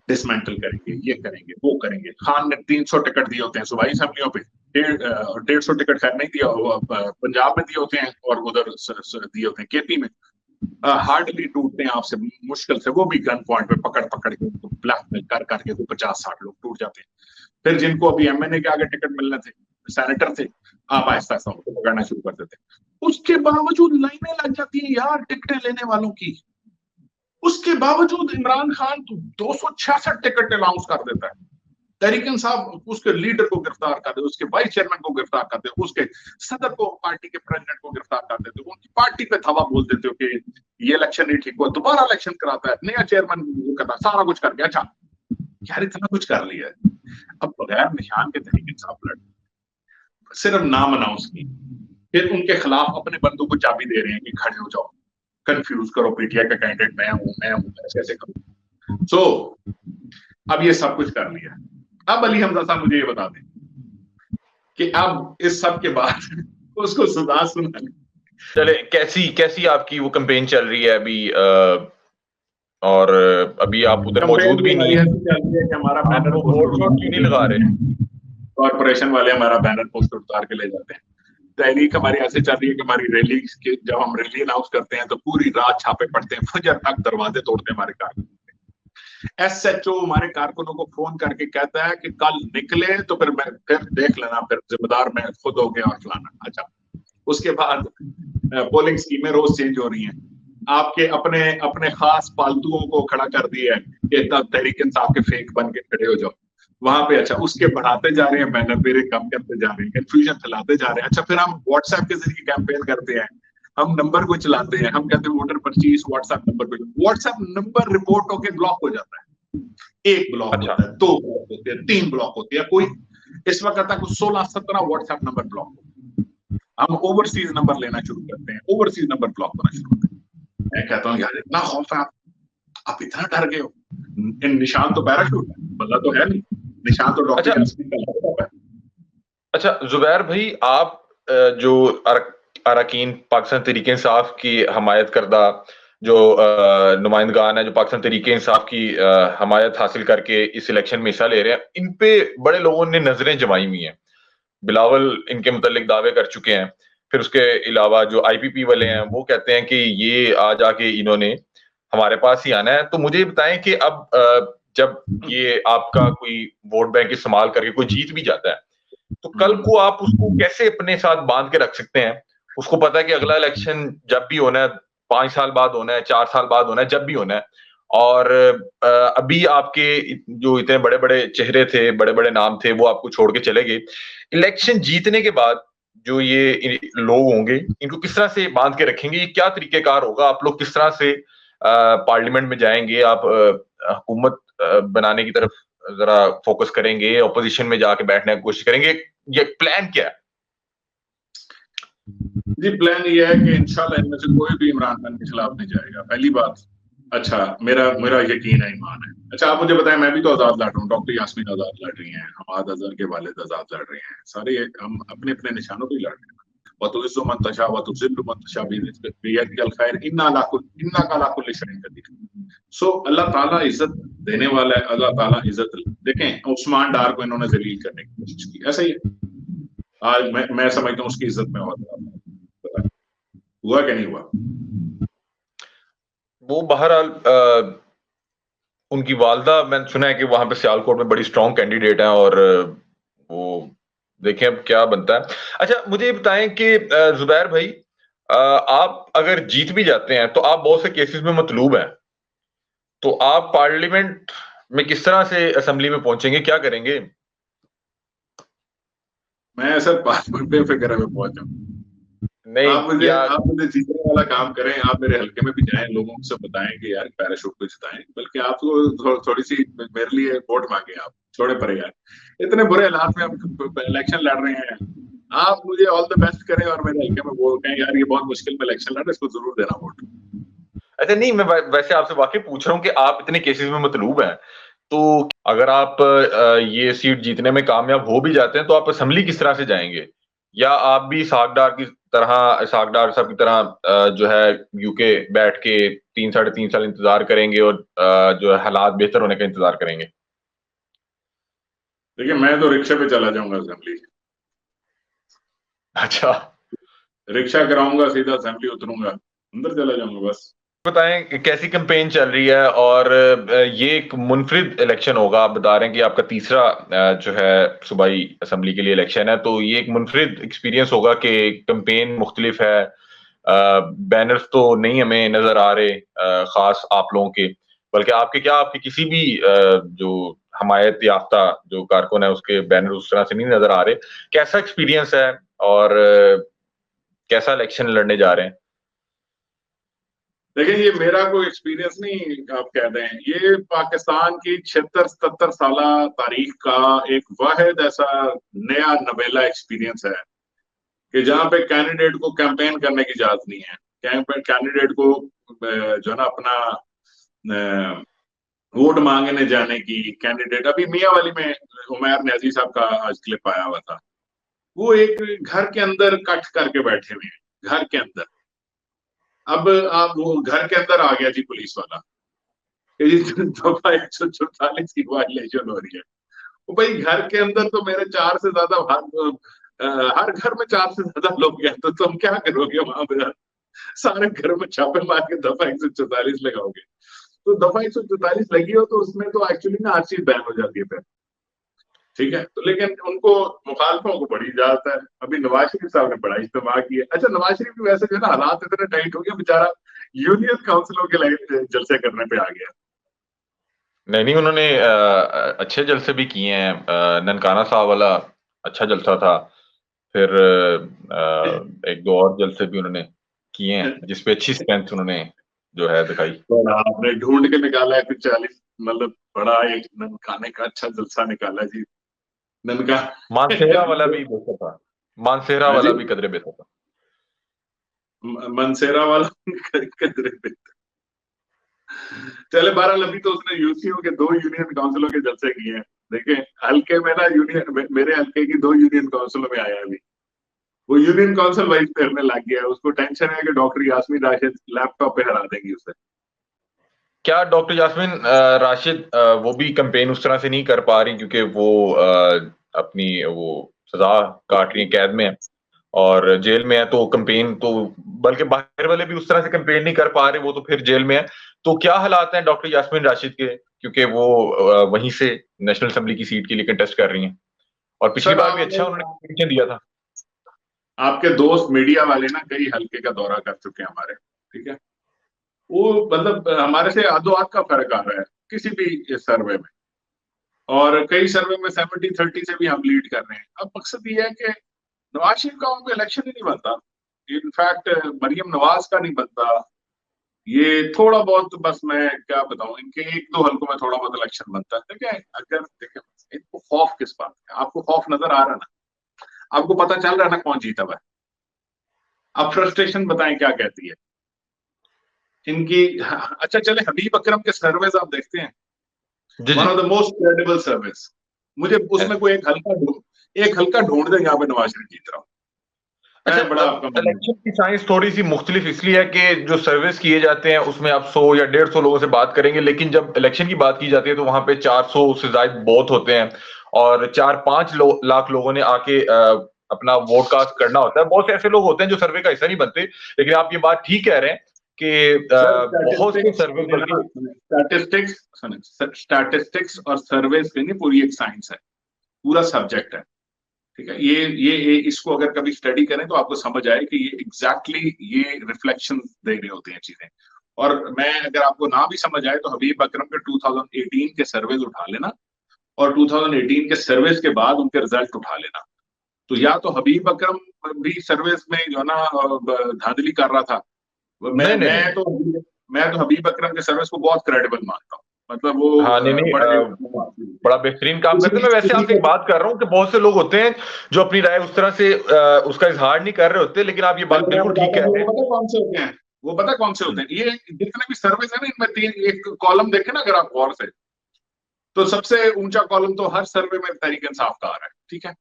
डिसमेंटल करेंगे, ये करेंगे, वो करेंगे। खान ने 300 टिकट दिए होते हैं सूबाई असेंबलियों पे, 150 टिकट खैर नहीं दिया, पंजाब में दिए होते हैं और उधर दिए होते हैं केपी में। हार्डली टूटते हैं आपसे, मुश्किल से, वो भी गन पॉइंट पे पकड़ पकड़ के उनको ब्लैकमेल कर करके 50-60 लोग टूट जाते हैं। फिर जिनको अभी एमएनए के आगे टिकट मिलने थे, सेनेटर थे, आप आहिस्ता आहिस्ता उनको पकड़ना शुरू कर देते। उसके बावजूद लाइनें लग जाती है यार टिकटें लेने वालों की। उसके बावजूद इमरान खान तो 266 टिकट अनाउंस कर देता है। तहरीक इंसाफ उसके लीडर को गिरफ्तार कर दे, उसके वाइस चेयरमैन को गिरफ्तार कर दे, उसके सदर को, पार्टी के प्रेसिडेंट को गिरफ्तार कर देते हो, उनकी पार्टी पे धावा बोल देते हो कि ये इलेक्शन नहीं ठीक हुआ, दोबारा इलेक्शन कराता है, नया चेयरमैन करता, सारा कुछ कर गया। अच्छा यार इतना कुछ कर लिया है, अब बगैर निशान के तहरीक इंसाफ लड़, सिर्फ नाम अनाउंस की, फिर उनके खिलाफ अपने बंदों को चाबी दे रहे हैं कि खड़े हो जाओ, कंफ्यूज करो, पीटीआई का कैंडिडेट मैं हूं, ऐसे करो। सो अब ये सब कुछ कर लिया। अब अली हमजा साहब मुझे ये बता दें कि अब इस सब के बाद उसको सजा सुना चले, कैसी आपकी वो कैंपेन चल रही है अभी? और अभी आप उधर मौजूद भी नहीं है, हमारा बैनर वोट क्यों नहीं लगा रहे? कॉर्पोरेशन वाले हमारा बैनर पोस्टर उतार के ले जाते हैं। तहरीक हमारी ऐसे चल रही है कि हमारी रैली के, जब हम रैली अनाउंस करते हैं तो पूरी रात छापे पड़ते हैं, फजर तक दरवाजे तोड़ते हैं हमारे कारकुन। एसएचओ हमारे कारकुनों को फोन करके कहता है कि कल निकले तो फिर देख लेना, फिर जिम्मेदार मैं खुद हो गया और फलाना। अच्छा, उसके बाद पोलिंग स्कीमें रोज चेंज हो रही हैं। आपके अपने अपने खास पालतुओं को खड़ा कर दिया है कि तहरीक इंसाफ के फेक बन के खड़े हो जाओ वहां पे। अच्छा, उसके बढ़ाते जा रहे हैं, बैनर मेरे कम करते जा रहे हैं, कंफ्यूजन फैलाते जा रहे हैं। अच्छा, फिर हम व्हाट्सएप के जरिए कैंपेन करते हैं, हम नंबर को चलाते हैं, हम कहते हैं वोटर पर्ची इस व्हाट्सएप नंबर पे। व्हाट्सएप नंबर रिपोर्ट होके ब्लॉक हो जाता है। एक ब्लॉक होता है, 2 ब्लॉक होते हैं, 3 ब्लॉक होते हैं। कोई इस वक्त तक 16-17 व्हाट्सएप नंबर ब्लॉक हो। हम ओवरसीज नंबर लेना शुरू करते हैं, ओवरसीज नंबर ब्लॉक होना शुरू करते हैं। मैं कहता हूँ यार इतना खौफ है, आप इतना डर गए हो। निशान तो पैराशूट है, बल्ला तो है नहीं, निशान तो डॉक्टर। अच्छा जुबैर भाई, आप जो अरकान पाकिस्तान तहरीक इंसाफ की हमायत करदा जो नुमाइंदगान है, जो पाकिस्तान तहरीक इंसाफ की हमायत हासिल करके इस इलेक्शन में हिस्सा ले रहे हैं, इन पे बड़े लोगों ने नजरें जमाई हुई हैं। बिलावल इनके मुतालिक दावे कर चुके हैं, फिर उसके अलावा जो आईपीपी वाले हैं वो कहते हैं कि ये आ जाके इन्होंने हमारे पास ही आना है। तो मुझे बताएं कि अब जब ये आपका कोई वोट बैंक इस्तेमाल करके कोई जीत भी जाता है, तो कल को आप उसको कैसे अपने साथ बांध के रख सकते हैं? उसको पता है कि अगला इलेक्शन जब भी होना है, 5 साल बाद होना है, 4 साल बाद होना है, जब भी होना है, और अभी आपके जो इतने बड़े बड़े चेहरे थे, बड़े बड़े नाम थे, वो आपको छोड़ के चले गए। इलेक्शन जीतने के बाद जो ये लोग होंगे, इनको किस तरह से बांध के रखेंगे? ये क्या तरीकेकार होगा? आप लोग किस तरह से पार्लियामेंट में जाएंगे? आप हुकूमत बनाने की तरफ जरा फोकस करेंगे, ऑपोजिशन में जाके बैठने की कोशिश करेंगे? ये प्लान क्या है? जी, प्लान ये है कि इंशाल्लाह इनमें से कोई भी इमरान खान के खिलाफ नहीं जाएगा, पहली बात। अच्छा, मेरा यकीन है, ईमान है। अच्छा, आप मुझे बताएं, मैं भी तो आजाद लड़ रहा हूँ, डॉक्टर यास्मीन आजाद लड़ रही हैं, हमाद अजहर के वालिद आजाद लड़ रहे हैं, सारे हम अपने अपने निशानों पे लड़ रहे हैं। वतुइज़्ज़ु मन तशा वतुज़िल्लु मन तशा बियदिकल खैर इन्ना का कुल्लि शैइन कदीर। सो अल्लाह ताला इज्जत देने वाला है, अल्लाह ताला इज्जत। देखें, उस्मान डार को इन्होंने जलील करने की कोशिश की, ऐसा ही है। आज मैं समझता हूँ उसकी इज्जत में हुआ क्या नहीं हुआ। वो बहरहाल उनकी वालदा, मैंने सुना है कि वहां पे सियालकोट में बड़ी स्ट्रॉन्ग कैंडिडेट है, और वो देखें अब क्या बनता है। अच्छा, मुझे बताएं कि जुबैर भाई, आप अगर जीत भी जाते हैं तो आप बहुत से केसेस में मतलूब हैं, तो आप पार्लियामेंट में किस तरह से असेंबली में पहुंचेंगे, क्या करेंगे? मैं सर पासपोर्ट पे वगैरह में पहुंचा। नहीं या आप मुझे जीतने वाला काम करें, आप मेरे हल्के में भी जाएं, लोगों से बताएं कि यार पैराशूट को जिताएं, बल्कि आप तो थोड़ी सी मेरे लिए वोट मांगे, आप छोड़े परे यार, इतने बुरे हालात में हम इलेक्शन लड़ रहे हैं। आप मुझे ऑल द बेस्ट करें और मेरे हल्के में वोट कहें यार ये बहुत मुश्किल में इलेक्शन लड़ रहे हैं, इसको जरूर देना वोट। अच्छा, नहीं मैं वैसे आपसे वाकई पूछ रहा हूँ कि आप इतने केसेस में मतलूब हैं, तो अगर आप ये सीट जीतने में कामयाब हो भी जाते हैं तो आप असेंबली किस तरह से जाएंगे? या आप भी इसाक डार साहब की तरह जो है यूके बैठ के 3 साढ़े 3 साल इंतजार करेंगे और जो है हालात बेहतर होने का इंतजार करेंगे? देखिए मैं तो रिक्शे पे चला जाऊंगा असेंबली, अच्छा, रिक्शा कराऊंगा, सीधा असेंबली उतरूंगा, अंदर चला जाऊंगा बस। बताएं कि कैसी कैंपेन चल रही है, और ये एक मुनफरिद इलेक्शन होगा, आप बता रहे हैं कि आपका तीसरा जो है सूबाई असेंबली के लिए इलेक्शन है, तो ये एक मुनफरिद एक्सपीरियंस होगा कि कैंपेन मुख्तलिफ है, बैनर्स तो नहीं हमें नजर आ रहे खास आप लोगों के, बल्कि आपके किसी भी जो हमायत याफ्ता जो कारकुन है उसके बैनर उस तरह से नहीं नजर आ रहे। कैसा एक्सपीरियंस है और कैसा इलेक्शन लड़ने जा रहे हैं? देखिए ये मेरा कोई एक्सपीरियंस नहीं आप कह रहे हैं, ये पाकिस्तान की 76-77 साल तारीख का एक वाहिद ऐसा नया नवेला एक्सपीरियंस है कि जहां पे कैंडिडेट को कैंपेन करने की इजाजत नहीं है। कैंडिडेट को जो है ना अपना वोट मांगने जाने की, कैंडिडेट अभी मियाँ वाली में उमैर न्याजी साहब का आज क्लिप आया हुआ था, वो एक घर के अंदर कट करके बैठे हुए हैं, घर के अंदर। अब आप वो घर के अंदर आ गया जी पुलिस वाला, दफा 144 की वायलेशन हो रही है। वो भाई घर के अंदर तो मेरे 4 से ज्यादा हर घर में 4 से ज्यादा लोग हैं, तो तुम क्या करोगे वहां पे? सारे घरों में छापे मार के दफा 144 लगाओगे? तो दफा 144 लगी हो तो उसमें तो एक्चुअली ना हर चीज बैन हो जाती है फिर, ठीक है। तो लेकिन उनको मुखालफों को बड़ी इजाजत है। अभी नवाज शरीफ साहब ने बड़ा इज्तिमा किया। अच्छा नवाज शरीफ भी वैसे जो है ना हालात इतने टाइट हो गए, बेचारा यूनियन काउंसिलों के जलसे करने पे आ गया। नहीं उन्होंने अच्छे जलसे भी किए हैं, ननकाना साहब वाला अच्छा जलसा था, फिर एक दो और जलसे भी उन्होंने किए हैं जिसपे अच्छी स्ट्रेंथ उन्होंने जो है दिखाई। और आपने ढूंढ के निकाला है फिर 40, मतलब बड़ा एक ननकाने का अच्छा जलसा निकाला जी। ननका मानसेरा वाला भी बेहतर था, मानसेरा हाँ वाला जी, भी कदरे बेहतर था। मनसेरा वाला कदरे पे। चले 12 अभी तो उसने यूसीओ के 2 यूनियन काउंसिलों के जलसे किए हैं। देखें हल्के में ना यूनियन, मेरे हल्के की 2 यूनियन काउंसिलों में आया है अभी, वो यूनियन काउंसिल वाइज करने लग गया है। उसको टेंशन है कि डॉक्टर यास्मीन राशिद लैपटॉप पे हरा देंगी उसे। क्या डॉक्टर यास्मीन राशिद वो भी कैंपेन उस तरह से नहीं कर पा रही क्योंकि वो अपनी वो सजा काट रही है, कैद में है और जेल में है, तो कैंपेन तो बल्कि बाहर वाले भी उस तरह से कैंपेन नहीं कर पा रहे, वो तो फिर जेल में है। तो क्या हालात हैं डॉक्टर यास्मीन राशिद के, क्योंकि वो वहीं से नेशनल असेंबली की सीट के लिए कंटेस्ट कर रही हैं और पिछली सर बार भी अच्छा उन्होंने कंपटीशन दिया था। आपके दोस्त मीडिया वाले ना कई हल्के का दौरा कर चुके हैं हमारे, ठीक है। वो मतलब हमारे से आधो आध का फर्क आ रहा है किसी भी सर्वे में, और कई सर्वे में 70-30 से भी हम लीड कर रहे हैं। अब मकसद ये है कि नवाज शरीफ का उनको इलेक्शन ही नहीं बनता, इनफैक्ट मरियम नवाज का नहीं बनता। ये थोड़ा बहुत बस मैं क्या बताऊं, इनके 1-2 हल्कों में थोड़ा बहुत इलेक्शन बनता है। देखिए अगर देखें इनको खौफ किस बात का, आपको खौफ नजर आ रहा है ना, आपको पता चल रहा है ना कौन जीता हुआ है। अब फ्रस्ट्रेशन बताएं क्या कहती है इनकी। अच्छा चले हबीब अकरम के सर्वेज आप देखते हैं, G one G. Of the most credible service. मुझे उसमें कोई एक हल्का ढूंढ दे यहाँ पे नवाज शरीफ जीत रहा हूँ, अच्छा, मैं बड़ा आपका मान। इलेक्शन की साइंस थोड़ी सी मुख्तलिफ इसलिए है कि जो सर्विस किए जाते हैं उसमें आप 100 या 150 लोगों से बात करेंगे, लेकिन जब इलेक्शन की बात की जाती है तो वहां पे 400 से ज्यादा बहुत होते हैं और 4-5 लाख लोगों ने आके अपना वोट कास्ट करना होता है। बहुत से ऐसे लोग होते हैं जो सर्वे का हिस्सा नहीं बनते, लेकिन आप ये बात ठीक कह रहे हैं कि सर बहुत से सर्वे बल्कि स्टैटिस्टिक्स और सर्वेस की नहीं, पूरी एक साइंस है, पूरा सब्जेक्ट है, ठीक है, ये इसको अगर कभी स्टडी करें तो आपको समझ आए कि ये एग्जैक्टली ये रिफ्लेक्शन दे रहे होते हैं चीजें। और मैं अगर आपको ना भी समझ आए तो हबीब अकरम के 2018 के सर्वेज उठा लेना और 2018 के सर्वेज के बाद उनके रिजल्ट उठा लेना। तो या तो हबीब अकरम भी सर्वेज में जो है ना धांधली कर रहा था। नहीं नहीं नहीं। मैं तो हबीब अकरम के सर्विस को बहुत क्रेडिबल मानता हूँ। मतलब वो हाँ नहीं नहीं, बड़े बड़ा बेहतरीन काम करते हैं। मैं वैसे आपसे एक बात कर रहा हूँ कि बहुत से लोग होते हैं जो अपनी राय उस तरह से उसका इजहार नहीं कर रहे होते, लेकिन आप ये बात बिल्कुल ठीक कह रहे हैं। पता कौन से होते हैं, वो पता कौन से होते हैं, ये जितने भी सर्विस है ना इनमें तीन एक कॉलम देखे ना अगर आप गौर से, तो सबसे ऊंचा कॉलम तो हर सर्वे में तहरीक इंसाफ का आ रहा है। ठीक है,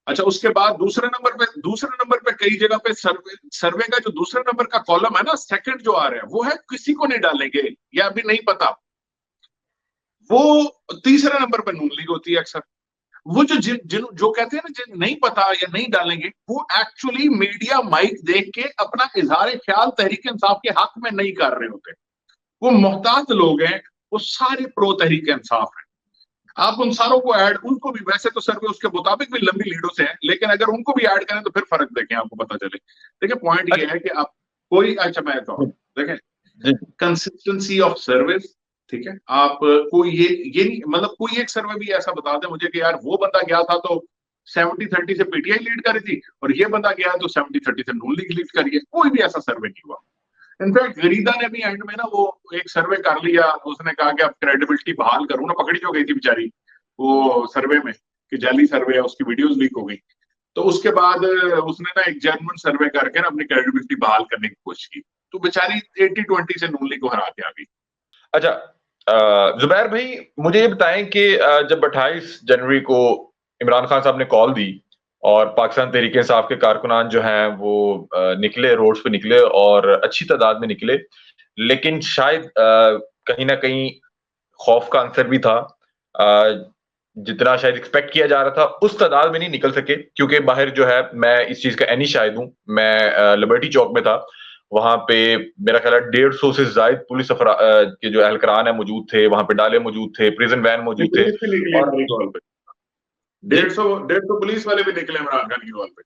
अच्छा उसके बाद दूसरे नंबर पे कई जगह पे सर्वे का जो दूसरे नंबर का कॉलम है ना, सेकंड जो आ रहा है वो है किसी को नहीं डालेंगे या अभी नहीं पता। वो तीसरे नंबर पे नून लीग होती है अक्सर। वो जो जिन जिन जो कहते हैं ना जिन नहीं पता या नहीं डालेंगे, वो एक्चुअली मीडिया माइक देख के अपना इजहार ख्याल तहरीक इंसाफ के हक में नहीं कर रहे होते। वो मोहतात लोग हैं, वो सारे प्रो तहरीक इंसाफ है। आप उन सारों को ऐड, उनको भी वैसे तो सर्वे उसके मुताबिक भी लंबी लीडों से है, लेकिन अगर उनको भी ऐड करें तो फिर फर्क देखें, आपको पता चले। देखिए पॉइंट ये है कि आप कोई, अच्छा मैं कहता हूं देखें कंसिस्टेंसी ऑफ सर्विस। ठीक है, आप कोई ये नहीं, मतलब कोई एक सर्वे भी ऐसा बता दे मुझे कि यार वो बंदा गया था तो 70-30 से पीटीआई लीड करी थी और ये बंदा गया तो 70-30 से नून लीग लीड करी है, कोई भी ऐसा सर्वे नहीं हुआ। इनफैक्ट गरीदा ने भी एंड में ना वो एक सर्वे कर लिया, उसने कहा कि अब क्रेडिबिलिटी बहाल करूं ना, पकड़ी जो गई थी बेचारी वो सर्वे में कि जाली सर्वे है, उसकी वीडियोस लीक हो गई। तो उसके बाद उसने ना एक जर्मन सर्वे करके ना अपनी क्रेडिबिलिटी बहाल करने की कोशिश की, तो बेचारी 80-20 से नून लीग को हरा के आ गई। अच्छा जुबैर भाई, मुझे ये बताएं कि जब 28 जनवरी को इमरान खान साहब ने कॉल दी और पाकिस्तान तहरीक इंसाफ के कारकुनान जो हैं वो निकले, रोड्स पे निकले और अच्छी तादाद में निकले, लेकिन शायद कहीं ना कहीं खौफ का अंसर भी था। जितना शायद एक्सपेक्ट किया जा रहा था उस तादाद में नहीं निकल सके, क्योंकि बाहर जो है, मैं इस चीज का एनी शाहिद हूँ, मैं लिबर्टी चौक में था, वहां पे मेरा ख्याल है 150 से ज्यादा पुलिस के जो एहलकारान है मौजूद थे, वहां पे डाले मौजूद थे, प्रिजन वैन मौजूद थे और 150 पुलिस वाले भी निकले इमरान खान की कॉल पे।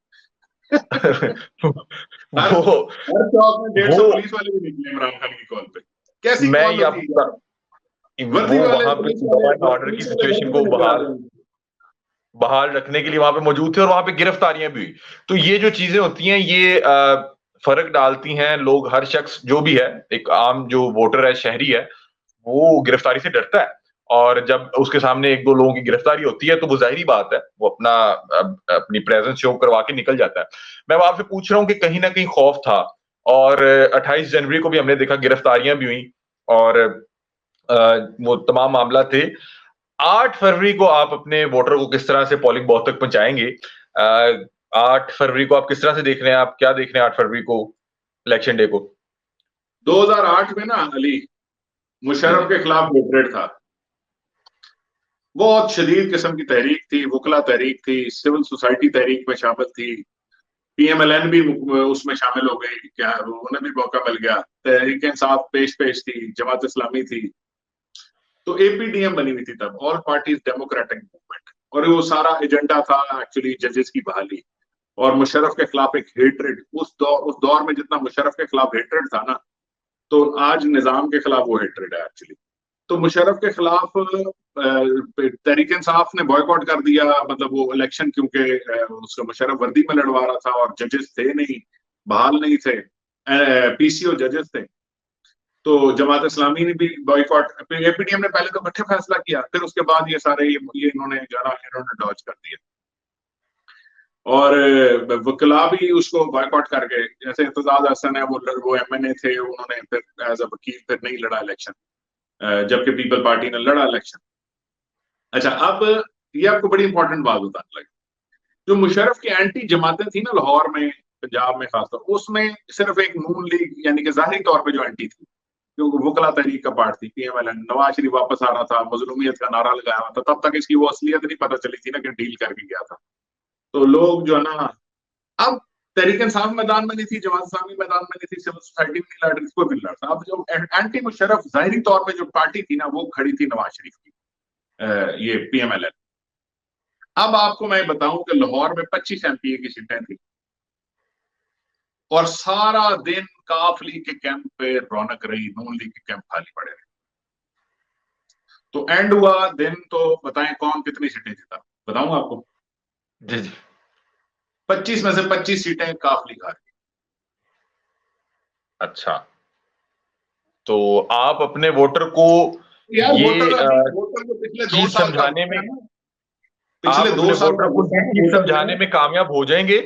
वो हर चौक में 150 पुलिस वाले भी निकले इमरान खान की कॉल पे। कैसी मैं कॉल होती है? वो वहां पे ऑर्डर की सिचुएशन को बहाल रखने के लिए वहां पे मौजूद थे और वहां पे गिरफ्तारियां भी हुई। तो ये जो चीजें होती हैं ये फर्क डालती हैं। लोग, हर शख्स जो भी है, एक आम जो वोटर है, शहरी है, वो गिरफ्तारी से डरता है और जब उसके सामने एक दो लोगों की गिरफ्तारी होती है तो वो जाहिर बात है वो अपनी प्रेजेंस शो करवा के निकल जाता है। मैं आपसे पूछ रहा हूँ कि कहीं ना कहीं खौफ था और 28 जनवरी को भी हमने देखा गिरफ्तारियां भी हुई और वो तमाम मामला थे। 8 फरवरी को आप अपने वोटर को किस तरह से पोलिंग बूथ तक पहुंचाएंगे? 8 फरवरी को आप किस तरह से देख रहे हैं? आप क्या देख रहे हैं 8 फरवरी को, इलेक्शन डे को? 2008 में ना अली, मुशर्रफ के खिलाफ हेट्रेड था, बहुत शदीद किस्म की तहरीक थी, वकला तहरीक थी, सिविल सोसाइटी तहरीक में शामिल थी, पीएमएलएन भी उसमें शामिल हो गई, क्या उन्हें भी मौका मिल गया, तहरीक इंसाफ पेश थी, जमात इस्लामी थी, तो एपीडीएम बनी हुई थी तब, ऑल पार्टीज डेमोक्रेटिक मूवमेंट, और वो सारा एजेंडा था एक्चुअली जजेस की बहाली और मुशर्रफ के खिलाफ एक हेट्रेड। उस दौर में जितना मुशर्रफ के खिलाफ हेट्रेड था ना, तो आज निजाम के खिलाफ वो हेट्रेड है एक्चुअली। तो मुशर्रफ के खिलाफ तहरीक इंसाफ ने बॉयकॉट कर दिया, मतलब वो इलेक्शन, क्योंकि उसका मुशर्रफ वर्दी में लड़वा रहा था और जजेस थे नहीं, बहाल नहीं थे, पीसीओ जजेस थे। तो जमात इस्लामी ने भी बॉयकॉट, एपीडीएम ने पहले तो इकट्ठे फैसला किया, फिर उसके बाद ये सारे ये इन्होंने डॉज कर दिया और वकला भी उसको बॉयकॉट कर गए। जैसे इत्तेजाज हसन है, वो एमएनए थे, उन्होंने फिर एज अ वकील फिर नहीं लड़ा इलेक्शन, जबकि पीपल पार्टी ने लड़ा इलेक्शन। अच्छा, अब ये आपको बड़ी इंपॉर्टेंट बात बताने लगी। जो मुशर्रफ की एंटी जमातें थी ना लाहौर में, पंजाब में खासतौर, उसमें सिर्फ एक नून लीग यानी कि जाहिरी तौर पे जो एंटी थी, क्योंकि वकला तहरीक का पार्ट थी, पीएमएलएन, नवाज शरीफ वापस आ रहा था, मजलूमियत का नारा लगाया हुआ था, तब तक इसकी वो असलियत नहीं पता चली थी ना कि डील करके गया था। तो लोग जो है ना, अब तहरीक इंसाफ मैदान में नहीं थी, जमात इस्लामी मैदान में नहीं थी, सिविल सोसाइटी में नहीं लड़ रही थी, कोई भी लड़ रहा था। अब जो एंटी मुशर्रफ जाहिरी तौर पे जो पार्टी थी ना, वो खड़ी थी नवाज शरीफ की, ये पीएमएलएन। अब आपको मैं बताऊं कि लाहौर में 25 एमपीए की सीटें थी और सारा दिन काफ लीग के कैंप पे रौनक रही, नून लीग के कैंप खाली पड़े रहे। तो एंड हुआ दिन, तो बताएं कौन कितनी सीटें जीता? बताऊं आपको? जी जी। 25 में से 25 सीटें काफ लीग हारी। अच्छा, तो आप अपने वोटर को यार ये वोटर अभी वोटर को पिछले 2 चीज साल का समझाने गुस्सा में, है ना, आप पिछले दो अपने साल वोटर का को गुस्सा ये है चीज वोटर जो समझाने है। में कामयाब हो जाएंगे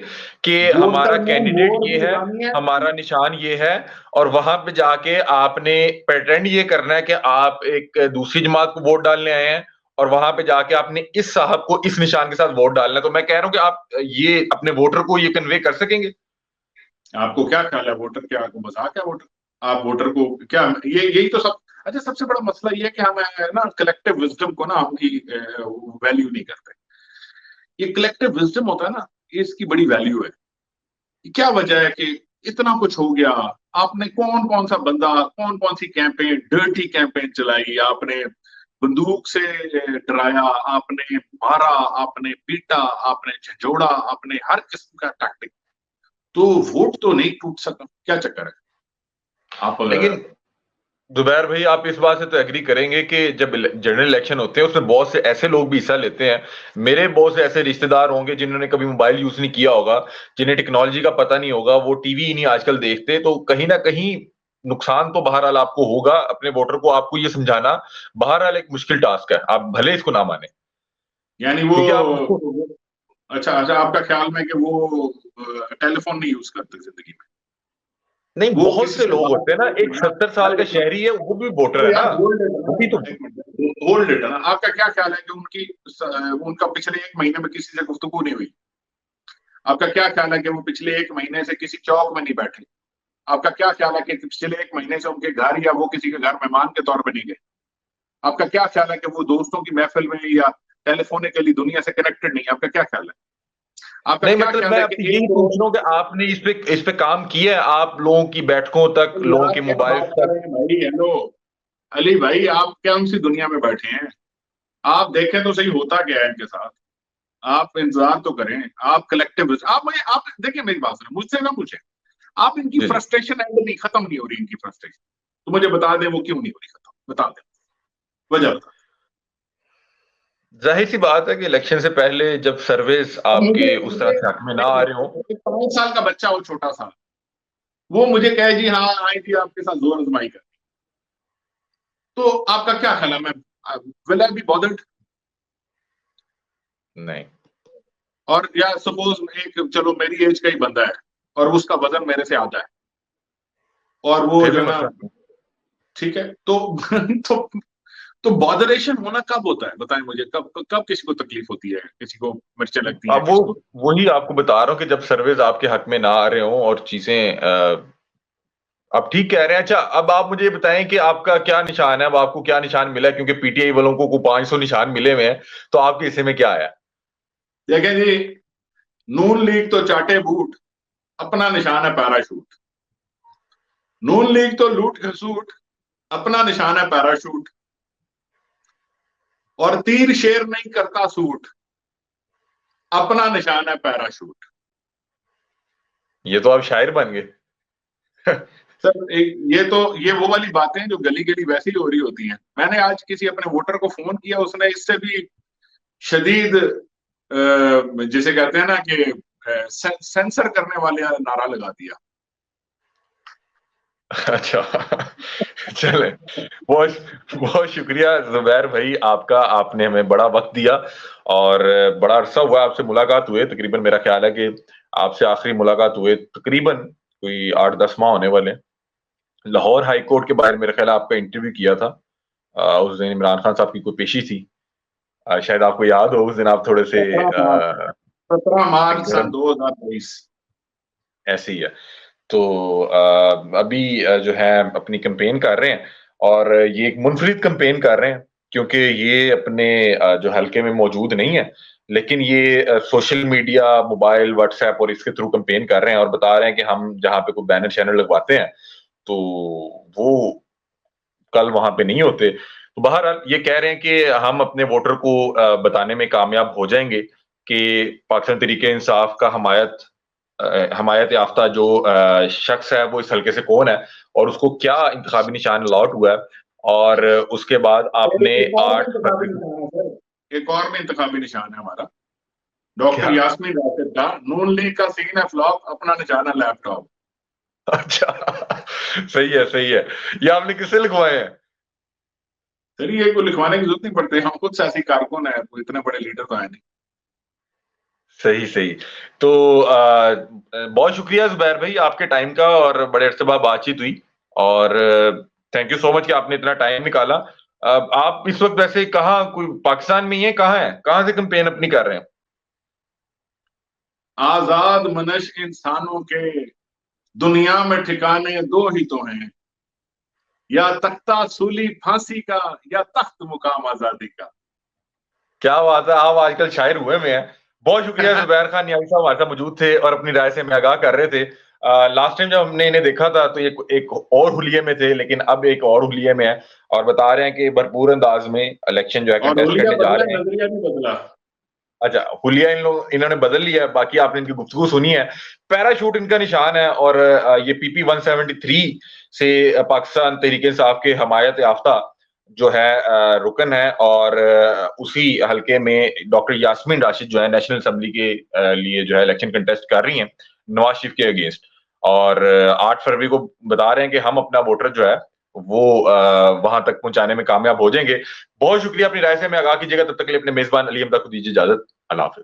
कि हमारा वोटर ने कैंडिडेट मोड़ ये भी है, लगानी है। हमारा निशान ये है, और वहां पे जाके आपने प्रेटेंड ये करना है कि आप एक दूसरी जमात को वोट डालने आए हैं, और वहां पे जाके आपने इस साहब को इस निशान के साथ वोट डालना है। तो मैं कह रहा हूं कि आप ये अपने वोटर को ये कन्वे कर सकेंगे। आपको क्या ख्याल है वोटर क्या, आपको मजाक है वोटर? आप वोटर को क्या, ये यही तो सब, अच्छा सबसे बड़ा मसला ये है कि हम ना कलेक्टिव विजडम को ना हम वैल्यू नहीं करते। ये कलेक्टिव विजडम होता है ना, ये इसकी बड़ी वैल्यू है। क्या वजह है कि इतना कुछ हो गया? आपने कौन कौन सा बंदा, कौन कौन सी कैंपेन, डर्टी कैंपेन चलाई आपने, बंदूक से डराया आपने, मारा आपने, पीटा आपने, झंझोड़ा आपने, हर किस्म का टैक्टिक। तो वोट तो नहीं टूट सका, क्या चक्कर है? आप लेकिन जुबैर भाई, आप इस बात से तो एग्री करेंगे कि जब जनरल इलेक्शन होते हैं उसमें बहुत से ऐसे लोग भी हिस्सा लेते हैं। मेरे बहुत से ऐसे रिश्तेदार होंगे जिन्होंने कभी मोबाइल यूज नहीं किया होगा, जिन्हें टेक्नोलॉजी का पता नहीं होगा, वो टीवी ही नहीं आजकल देखते, तो कहीं ना कहीं नुकसान तो बहरहाल आपको होगा। अपने वोटर को आपको ये समझाना बहरहाल एक मुश्किल टास्क है, आप भले इसको ना माने, यानी क्योंकि आप उसको, वो, अच्छा अच्छा, आपका ख्याल में कि वो टेलीफोन नहीं यूज करते जिंदगी में, नहीं, वो बहुत किसी से से लोग बात होते हैं ना, करते एक हैं ना, 70 साल का शहरी है, वो भी वोटर तो है ना, यार होल्ड इट वो भी तो। ना, एक मिनट होल्ड इट ना। आपका क्या ख्याल है कि उनका पिछले 1 महीने में किसी से गुफ्तगू नहीं हुई? आपका क्या ख्याल है कि वो पिछले 1 महीने से किसी चौक में नहीं बैठे? आपका क्या ख्याल है कि पिछले 1 महीने से उनके घर या वो किसी के घर मेहमान के तौर पर नहीं गए? आपका क्या ख्याल है कि वो दोस्तों की महफिल में या टेलीफोनिकली दुनिया से कनेक्टेड नहीं है? आपका क्या ख्याल है? आपका नहीं, क्या मतलब ख्याल मैं है कि आपसे एक यही पूछ करोड़ रहा हूँ कि आपने इस पे काम किया है, आप लोगों की बैठकों तक, लोगों यार के क्या मोबाइल बात कर तक। रहे हैं भाई? हेलो अली भाई, आप कौन सी दुनिया में बैठे हैं? आप देखें तो सही होता क्या है इनके साथ। आप इंतजार तो करें। आप कलेक्टिव, आप मुझे, आप देखिए मेरी बात सुने, मुझसे ना पूछे। आप इनकी जी जी। फ्रस्ट्रेशन एंड नहीं, खत्म नहीं हो रही इनकी फ्रस्ट्रेशन, तो मुझे बता दें वो क्यों नहीं हो रही खत्म, बता दें वजह बता। जाहिर सी बात है कि इलेक्शन से पहले जब सर्वेस अब मुझे आपके उस तरह मुझे से हक में ना एक आ रहे हो। मिनट, एक 5 साल का बच्चा हो, छोटा सा, वो मुझे कहे जी हाँ आई थी आपके साथ जोर आजमाई कर, तो आपका क्या ख्याल है? मैं विल आई बी बॉदर्ड? नहीं, और या सपोज एक, चलो मेरी एज का ही बंदा है और उसका वजन मेरे से आता है और वो फिर जो भी है ना, मसला। ठीक है तो तो तो बॉदरेशन होना कब होता है बताएं मुझे, कब कब किसी को तकलीफ होती है, किसी को मिर्चें लगती हैं, अब वो किसी को। वही आपको बता रहा हूँ कि जब सर्वेस आपके हक में ना आ रहे हो और चीजें आप ठीक कह रहे हैं। अच्छा, अब आप मुझे बताएं कि आपका क्या निशान है, अब आपको क्या निशान मिला है, क्योंकि पीटीआई वालों को 500 निशान मिले हुए हैं, तो आपके हिस्से में क्या आया? देखें जी, नून लीग तो चाटे बूट, अपना निशान है पैराशूट। नून लीग तो लूट खसूट, अपना निशान है पैराशूट। और तीर शेर नहीं करता सूट, अपना निशान है पैराशूट। ये तो आप शायर बन गए। सर ये वो वाली बातें जो गली गली वैसी ही हो रही होती हैं। मैंने आज किसी अपने वोटर को फोन किया, उसने इससे भी शदीद जिसे कहते हैं ना कि सेंसर करने वाले नारा लगा दिया। अच्छा, चले, बहुत बहुत शुक्रिया जुबैर भाई आपका, आपने हमें बड़ा वक्त दिया, और बड़ा अरसा हुआ आपसे मुलाकात हुए, तकरीबन मेरा ख्याल है कि आपसे आखिरी मुलाकात हुए तकरीबन कोई 8-10 माह होने वाले हैं। लाहौर हाई कोर्ट के बारे में मेरा ख्याल है आपका इंटरव्यू किया था। उस दिन इमरान खान साहब की कोई पेशी थी, शायद आपको याद हो, उस दिन आप थोड़े से 17 मार्च, 17 मार्च सन गर्म, 2023। ऐसे ही है। तो अभी जो है अपनी कैंपेन कर रहे हैं, और ये एक मुनफरिद कैंपेन कर रहे हैं, क्योंकि ये अपने जो हलके में मौजूद नहीं है, लेकिन ये सोशल मीडिया, मोबाइल, व्हाट्सएप और इसके थ्रू कैंपेन कर रहे हैं, और बता रहे हैं कि हम जहाँ पे कोई बैनर शैनर लगवाते हैं तो वो कल वहां पे नहीं होते। तो बहरहाल ये कह रहे हैं कि हम अपने वोटर को बताने में कामयाब हो जाएंगे कि पाकिस्तान तहरीक इंसाफ का हमायत याफ्ता जो शख्स है वो इस हल्के से कौन है और उसको क्या इंतखाबी निशान अलॉट हुआ है। और उसके बाद आपने एक और भी 8 इंतखाबी फरवरी निशान है सर, एक और भी इंतखाबी निशान है हमारा, डॉक्टर क्या? यास्मीन राशिद का नून लीग का सीन है फ्लॉप, अपना निशाना लैपटॉप। अच्छा सही है सही है। ये आपने किससे लिखवाए हैं? सर ये को लिखवाने की जरूरत नहीं पड़ती, हम खुद सियासी कारकुन है, कोई इतने बड़े लीडर तो है नहीं। सही सही। तो बहुत शुक्रिया जुबैर भाई आपके टाइम का, और बड़े अरसे बाद बातचीत हुई, और थैंक यू सो मच कि आपने इतना टाइम निकाला। आप इस वक्त वैसे कहाँ, कोई पाकिस्तान में ही है, कहाँ है, कहाँ से कैंपेन अपनी कर रहे हैं? आजाद मनश इंसानों के दुनिया में ठिकाने दो ही तो हैं, या तख्ता सूली फांसी का, या तख्त मुकाम आजादी का। क्या बात है, आप आजकल शायर हुए में हैं। बहुत शुक्रिया जुबैर खान नियाज़ी साहब हमारे साथ मौजूद थे और अपनी राय से हमें आगाह कर रहे थे। लास्ट टाइम जब हमने इन्हें देखा था तो ये एक और हुलिये में थे, लेकिन अब एक और हुलिये में है और बता रहे हैं कि भरपूर अंदाज में इलेक्शन जो है और कंटेस्ट हुलिया करने जा बदला, रहे हैं। नजरिया भी बदला। अच्छा, हुलिया इन्होंने बदल लिया है, बाकी आपने इनकी गुफ्तगू सुनी है। पैराशूट इनका निशान है, और ये पीपी 173 से पाकिस्तान तहरीक इंसाफ के हमायत याफ्ता जो है रुकन है, और उसी हलके में डॉक्टर यास्मीन राशिद जो है नेशनल असेंबली के लिए जो है इलेक्शन कंटेस्ट कर रही हैं नवाज शरीफ के अगेंस्ट। और 8 फरवरी को बता रहे हैं कि हम अपना वोटर जो है वो वहां तक पहुंचाने में कामयाब हो जाएंगे। बहुत शुक्रिया, अपनी राय से हमें आगाह कीजिएगा। तब तक के लिए अपने मेजबान अली हमजा को दीजिए इजाजत। अल्लाह हाफिज।